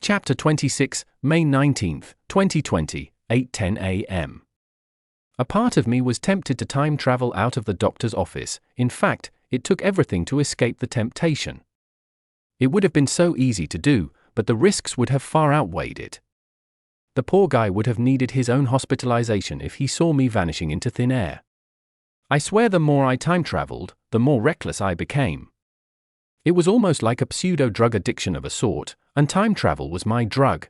Chapter 26, May 19th, 2020, 8:10 a.m. A part of me was tempted to time travel out of the doctor's office. In fact, it took everything to escape the temptation. It would have been so easy to do, but the risks would have far outweighed it. The poor guy would have needed his own hospitalization if he saw me vanishing into thin air. I swear the more I time traveled, the more reckless I became. It was almost like a pseudo-drug addiction of a sort, and time travel was my drug.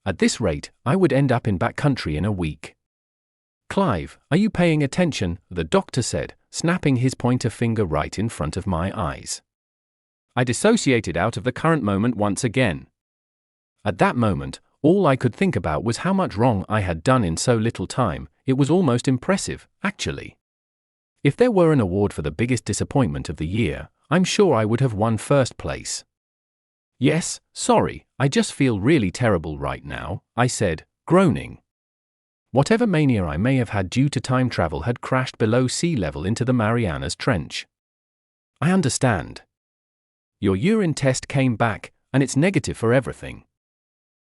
At this rate, I would end up in backcountry in a week. "Clive, are you paying attention?" the doctor said, snapping his pointer finger right in front of my eyes. I dissociated out of the current moment once again. At that moment, all I could think about was how much wrong I had done in so little time. It was almost impressive, actually. If there were an award for the biggest disappointment of the year, I'm sure I would have won first place. "Yes, sorry, I just feel really terrible right now," I said, groaning. Whatever mania I may have had due to time travel had crashed below sea level into the Marianas Trench. "I understand. Your urine test came back, and it's negative for everything.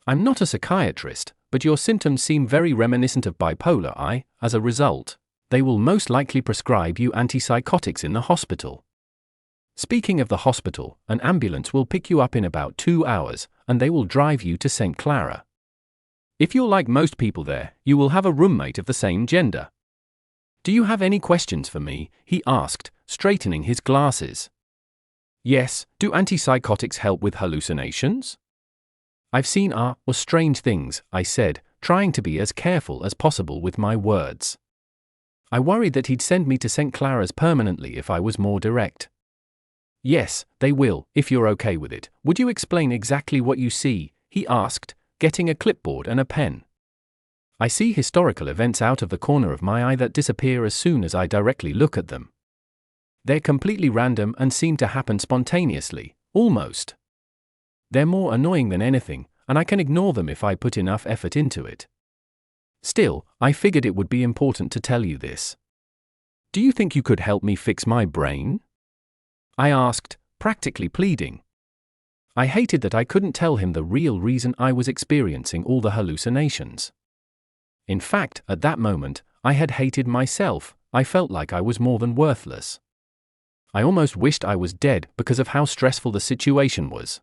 I'm not a psychiatrist, but your symptoms seem very reminiscent of bipolar. As a result, they will most likely prescribe you antipsychotics in the hospital. Speaking of the hospital, an ambulance will pick you up in about 2 hours, and they will drive you to St. Clara. If you're like most people there, you will have a roommate of the same gender." "Do you have any questions for me?" he asked, straightening his glasses. "Yes, do antipsychotics help with hallucinations?" "I've seen or strange things," I said, trying to be as careful as possible with my words. I worried that he'd send me to St. Clara's permanently if I was more direct. "Yes, they will, if you're okay with it. Would you explain exactly what you see?" he asked, getting a clipboard and a pen. "I see historical events out of the corner of my eye that disappear as soon as I directly look at them. They're completely random and seem to happen spontaneously, almost. They're more annoying than anything, and I can ignore them if I put enough effort into it. Still, I figured it would be important to tell you this. Do you think you could help me fix my brain?" I asked, practically pleading. I hated that I couldn't tell him the real reason I was experiencing all the hallucinations. In fact, at that moment, I had hated myself. I felt like I was more than worthless. I almost wished I was dead because of how stressful the situation was.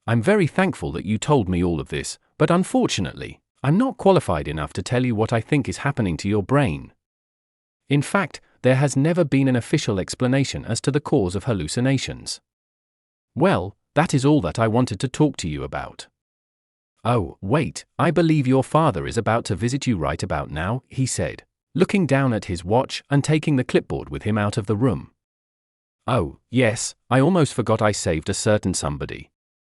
"I'm very thankful that you told me all of this, but unfortunately, I'm not qualified enough to tell you what I think is happening to your brain. In fact, there has never been an official explanation as to the cause of hallucinations." "Well, that is all that I wanted to talk to you about." "Oh, wait, I believe your father is about to visit you right about now," he said, looking down at his watch and taking the clipboard with him out of the room. "Oh, yes, I almost forgot I saved a certain somebody.